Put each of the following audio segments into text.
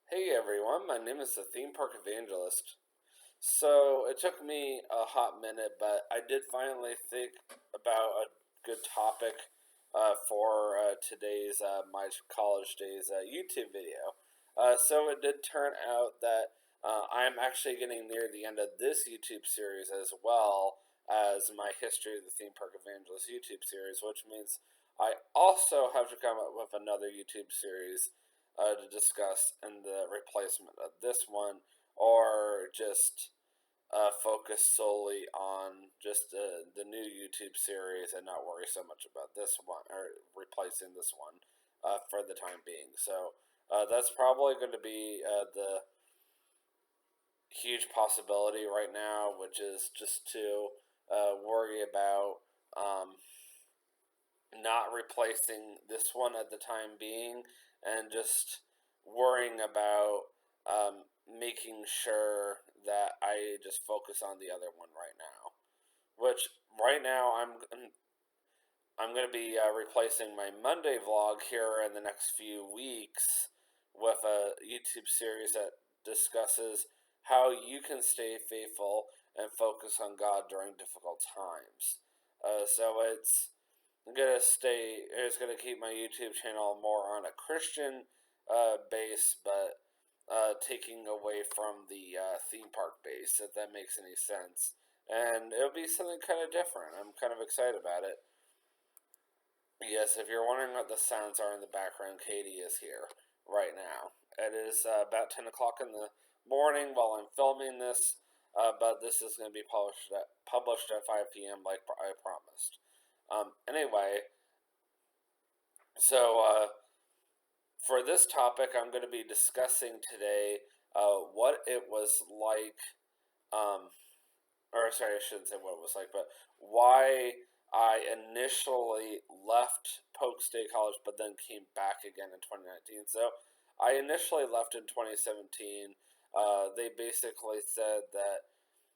Hey everyone, my name is the Theme Park Evangelist. So it took me a hot minute, but I did finally think about a good topic for today's My College Days YouTube video. So it did turn out that I'm actually getting near the end of this YouTube series as well as my History of the Theme Park Evangelist YouTube series, which means I also have to come up with another YouTube series to discuss in the replacement of this one, or just focus solely on just the new YouTube series and not worry so much about this one or replacing this one for the time being. So that's probably going to be the huge possibility right now, which is just to worry about not replacing this one at the time being and just worrying about making sure that I just focus on the other one right now. Which right now I'm going to be replacing my Monday vlog here in the next few weeks with a YouTube series that discusses how you can stay faithful and focus on God during difficult times. So it's gonna keep my YouTube channel more on a Christian base, but taking away from the theme park base, if that makes any sense. And it'll be something kind of different. I'm kind of excited about it. Yes, if you're wondering what the sounds are in the background, Katie is here right now. It is about 10 o'clock in the morning while I'm filming this, but this is going to be published at 5 p.m. like I promised. Anyway, so for this topic, I'm going to be discussing today what it was like, or sorry, I shouldn't say what it was like, but why I initially left Polk State College, but then came back again in 2019. So I initially left in 2017. They basically said that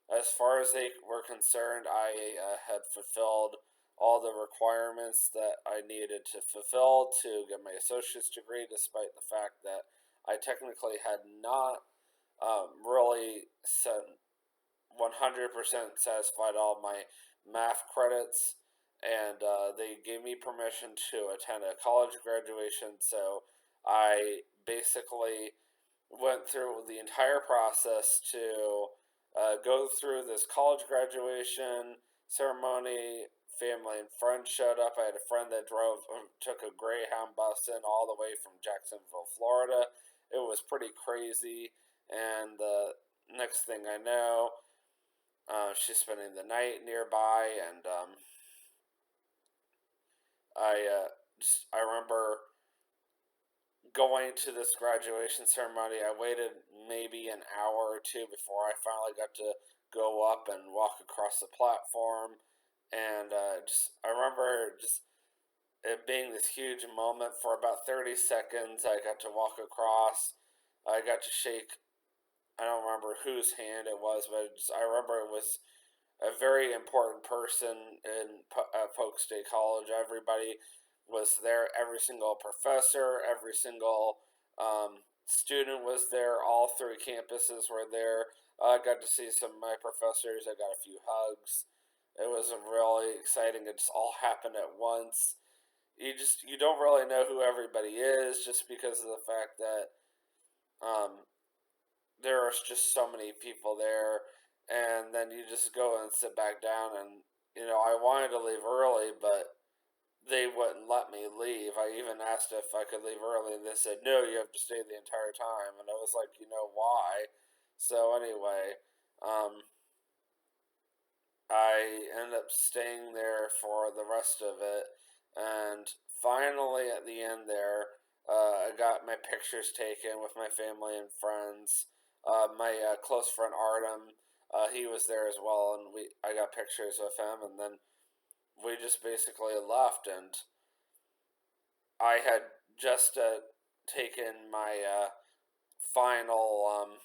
as far as they were concerned, I had fulfilled all the requirements that I needed to fulfill to get my associate's degree, despite the fact that I technically had not really 100% satisfied all my math credits, and they gave me permission to attend a college graduation. So I basically went through the entire process to go through this college graduation ceremony. Family and friends showed up. I had a friend that took a Greyhound bus in all the way from Jacksonville, Florida. It was pretty crazy. And the next thing I know, she's spending the night nearby, and I remember going to this graduation ceremony. I waited maybe an hour or two before I finally got to go up and walk across the platform, and I remember just it being this huge moment for about 30 seconds. I got to walk across. I got to shake. I don't remember whose hand it was, but I remember it was a very important person in Polk State College. Everybody was there. Every single professor, every single student was there. All three campuses were there. I got to see some of my professors. I got a few hugs. It was really exciting. It just all happened at once. You don't really know who everybody is, just because of the fact that um, there are just so many people there, and then you just go and sit back down. And I wanted to leave early, but they wouldn't let me leave. I even asked if I could leave early, and they said no, you have to stay the entire time. And I was like, why? So anyway, um, I ended up staying there for the rest of it, and finally at the end there, I got my pictures taken with my family and friends. My close friend Artem, he was there as well, and I got pictures with him, and then we just basically left. And I had just taken my final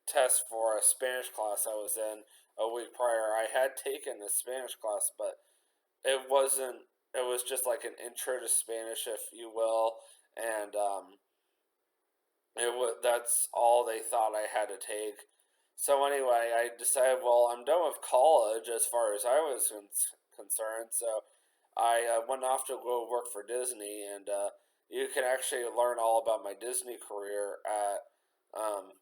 test for a Spanish class I was in a week prior. I had taken a Spanish class, but it wasn't. It was just like an intro to Spanish, if you will, and that's all they thought I had to take. So anyway, I decided, well, I'm done with college as far as I was concerned. So I went off to go work for Disney, and you can actually learn all about my Disney career at um,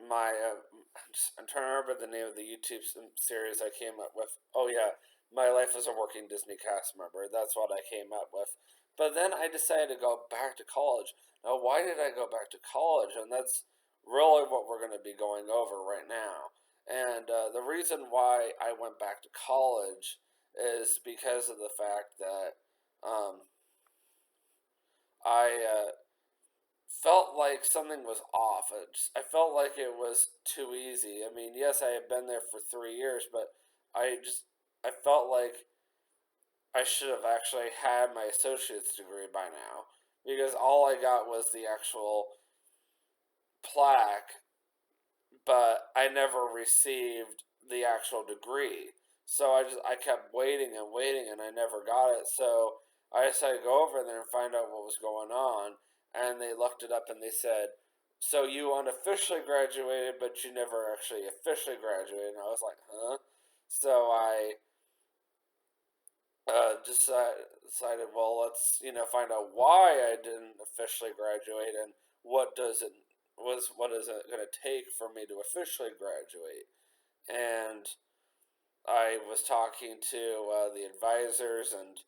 I'm trying to remember the name of the YouTube series I came up with. Oh yeah, My Life as a Working Disney Cast Member. That's what I came up with. But then I decided to go back to college. Now, why did I go back to college? And that's really what we're going to be going over right now. And the reason why I went back to college is because of the fact that um, I felt like something was off. I felt like it was too easy. I mean, yes, I had been there for 3 years, but I felt like I should have actually had my associate's degree by now because all I got was the actual plaque, but I never received the actual degree. So I kept waiting and waiting, and I never got it. So I decided to go over there and find out what was going on. And they looked it up and they said, "So you unofficially graduated, but you never actually officially graduated." And I was like, "Huh?" So I just decided, well, let's find out why I didn't officially graduate and what is it going to take for me to officially graduate. And I was talking to the advisors, and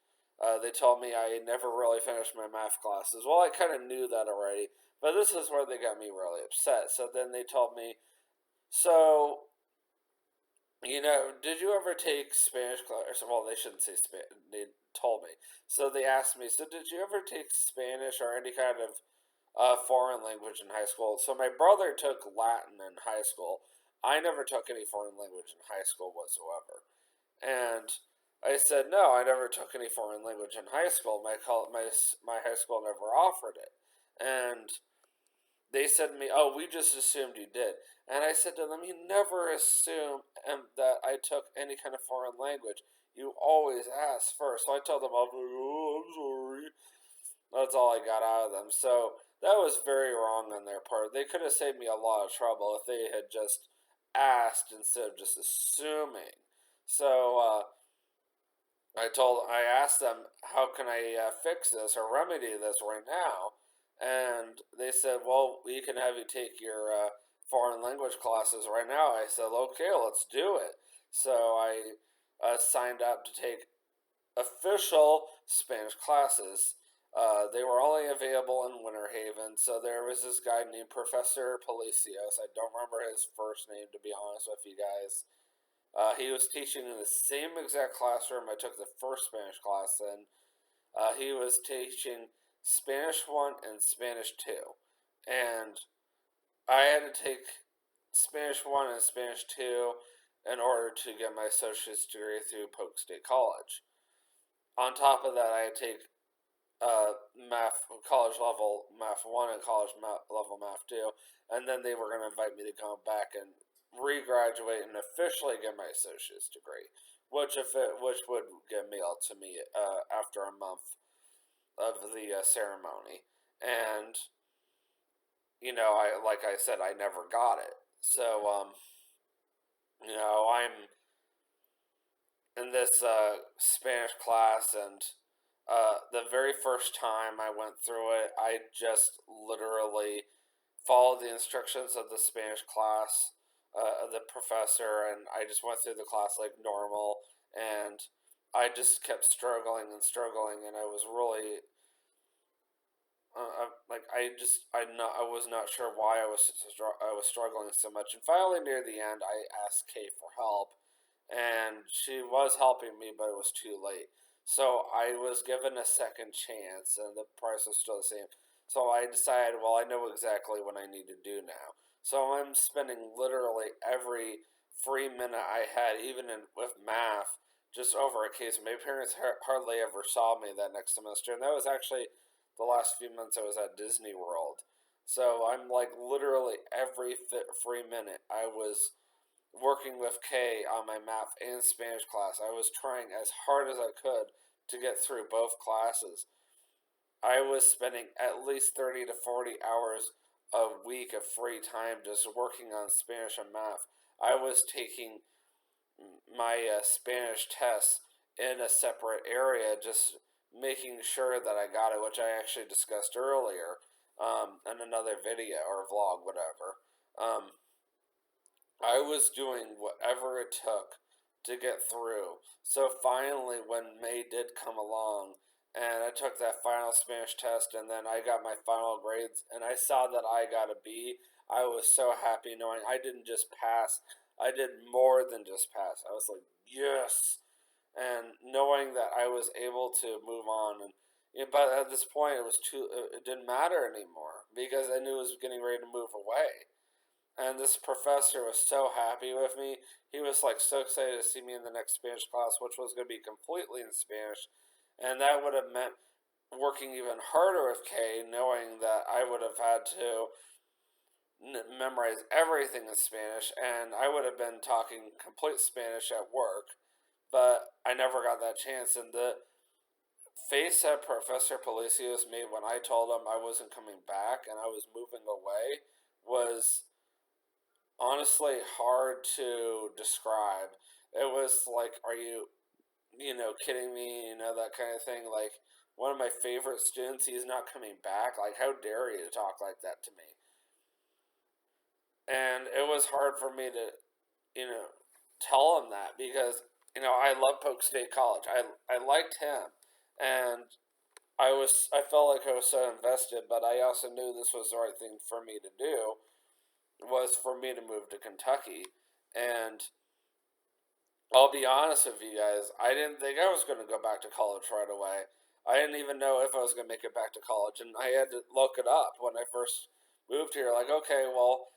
they told me I never really finished my math classes. Well, I kind of knew that already, but this is where they got me really upset. So then they told me, so did you ever take Spanish class? Well, they shouldn't say Spanish. They told me. So they asked me, so did you ever take Spanish or any kind of foreign language in high school? So my brother took Latin in high school. I never took any foreign language in high school whatsoever. And I said, no, I never took any foreign language in high school. My high school never offered it. And they said to me, "Oh, we just assumed you did." And I said to them, "You never assume that I took any kind of foreign language. You always ask first." So I told them, "Oh, I'm sorry." That's all I got out of them. So that was very wrong on their part. They could have saved me a lot of trouble if they had just asked instead of just assuming. So I asked them, how can I fix this or remedy this right now? And they said, well, we can have you take your foreign language classes right now. I said, okay, let's do it. So I signed up to take official Spanish classes. They were only available in Winter Haven, so there was this guy named Professor Palacios. I don't remember his first name, to be honest with you guys. He was teaching in the same exact classroom I took the first Spanish class in. He was teaching Spanish 1 and Spanish 2. And I had to take Spanish 1 and Spanish 2 in order to get my associate's degree through Polk State College. On top of that, I had to take math, college level math 1 and college level math 2. And then they were going to invite me to come back and regraduate and officially get my associate's degree, which would get mailed to me after a month of the ceremony. And I like I said, I never got it. So I'm in this Spanish class, and the very first time I went through it, I just literally followed the instructions of the Spanish class, the professor, and I just went through the class like normal, and I just kept struggling and struggling, and I was really like I was not sure why I was struggling so much, and finally near the end, I asked Kay for help, and she was helping me, but it was too late. So I was given a second chance, and the price was still the same. So I decided, well, I know exactly what I need to do now. So I'm spending literally every free minute I had, even with math, just over a case. My parents hardly ever saw me that next semester, and that was actually the last few months I was at Disney World. So I'm like literally every free minute I was working with Kay on my math and Spanish class. I was trying as hard as I could to get through both classes. I was spending at least 30 to 40 hours a week of free time just working on Spanish and math. I was taking my Spanish tests in a separate area, just making sure that I got it, which I actually discussed earlier in another video or vlog, whatever. I was doing whatever it took to get through. So finally, when May did come along, and I took that final Spanish test, and then I got my final grades, and I saw that I got a B, I was so happy knowing I didn't just pass, I did more than just pass. I was like, yes! And knowing that I was able to move on, and but at this point, it was too. It didn't matter anymore because I knew it was getting ready to move away. And this professor was so happy with me. He was like so excited to see me in the next Spanish class, which was going to be completely in Spanish. And that would have meant working even harder with Kay, knowing that I would have had to memorize everything in Spanish, and I would have been talking complete Spanish at work. But I never got that chance. And the face that Professor Palacios made when I told him I wasn't coming back and I was moving away was honestly hard to describe. It was like, are you, kidding me? That kind of thing. Like, one of my favorite students, he's not coming back. Like, how dare you talk like that to me? And it was hard for me to, tell him that because, I love Polk State College. I liked him. And I felt like I was so invested, but I also knew this was the right thing for me to do, was for me to move to Kentucky. And I'll be honest with you guys, I didn't think I was going to go back to college right away. I didn't even know if I was going to make it back to college, and I had to look it up when I first moved here. Like, okay, well,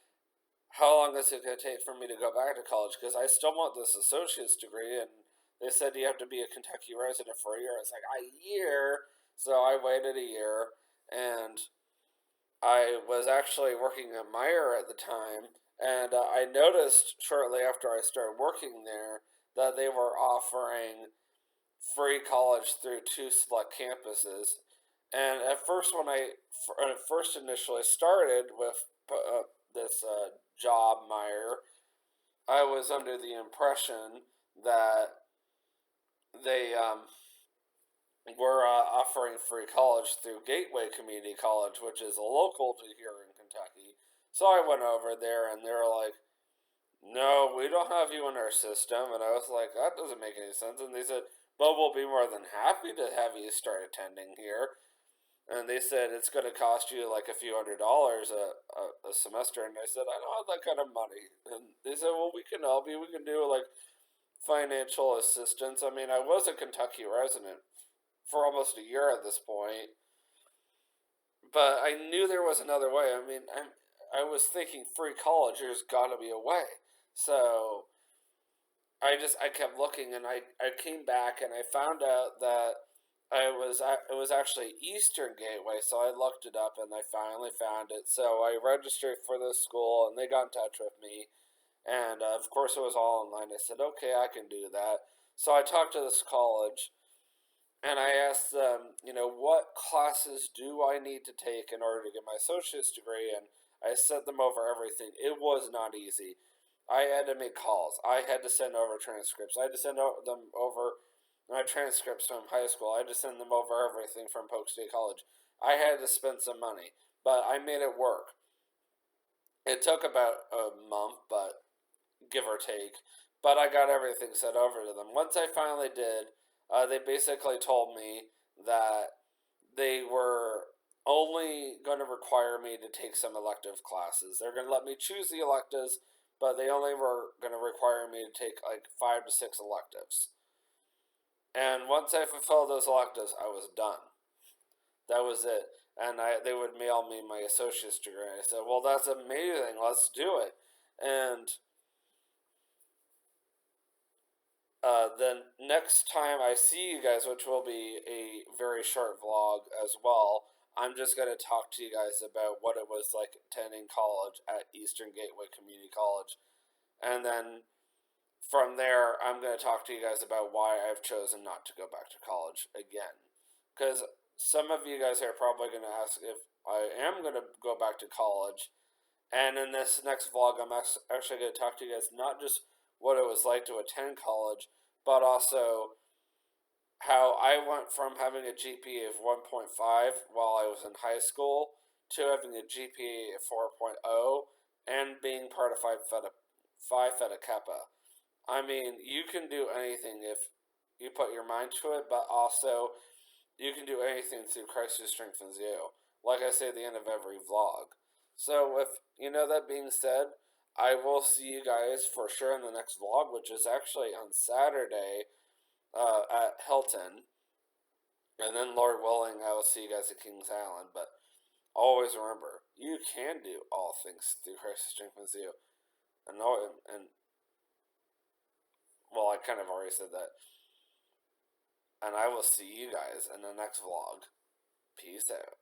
how long is it going to take for me to go back to college? Because I still want this associate's degree, and they said you have to be a Kentucky resident for a year. It's like, a year? So I waited a year, and I was actually working at Meyer at the time, and I noticed shortly after I started working there that they were offering free college through two select campuses. And at first, when I first initially started with this job, Meyer, I was under the impression that they were offering free college through Gateway Community College, which is local to here in Kentucky. So I went over there, and they were like, "No, we don't have you in our system." And I was like, "That doesn't make any sense." And they said, "But we'll be more than happy to have you start attending here." And they said it's going to cost you like a few $100s a semester. And I said, "I don't have that kind of money." And they said, "Well, we can help you. We can do like financial assistance." I mean, I was a Kentucky resident for almost a year at this point, but I knew there was another way. I mean, I was thinking free college, there's got to be a way. So I kept looking, and I came back and I found out that it was actually Eastern Gateway. So I looked it up and I finally found it. So I registered for this school, and they got in touch with me, and of course it was all online. I said, okay, I can do that. So I talked to this college, and I asked them, what classes do I need to take in order to get my associate's degree? And I sent them over everything. It was not easy. I had to make calls. I had to send over transcripts. I had to send them over my transcripts from high school. I had to send them over everything from Polk State College. I had to spend some money, but I made it work. It took about a month, but give or take. But I got everything sent over to them. Once I finally did, they basically told me that they were only going to require me to take some elective classes. They're going to let me choose the electives, but they only were going to require me to take like 5 to 6 electives. And once I fulfilled those electives, I was done. That was it. And they would mail me my associate's degree. And I said, well, that's amazing. Let's do it. And then next time I see you guys, which will be a very short vlog as well, I'm just going to talk to you guys about what it was like attending college at Eastern Gateway Community College. And then from there, I'm going to talk to you guys about why I've chosen not to go back to college again. Because some of you guys are probably going to ask if I am going to go back to college. And in this next vlog, I'm actually going to talk to you guys not just what it was like to attend college, but also how I went from having a GPA of 1.5 while I was in high school to having a GPA of 4.0 and being part of Phi Theta Kappa. I mean, you can do anything if you put your mind to it, but also you can do anything through Christ who strengthens you. Like I say at the end of every vlog. So, with that being said, I will see you guys for sure in the next vlog, which is actually on Saturday at Hilton. And then, Lord willing, I will see you guys at Kings Island. But always remember, you can do all things through Christ who strengthens you. And well, I kind of already said that. And I will see you guys in the next vlog. Peace out.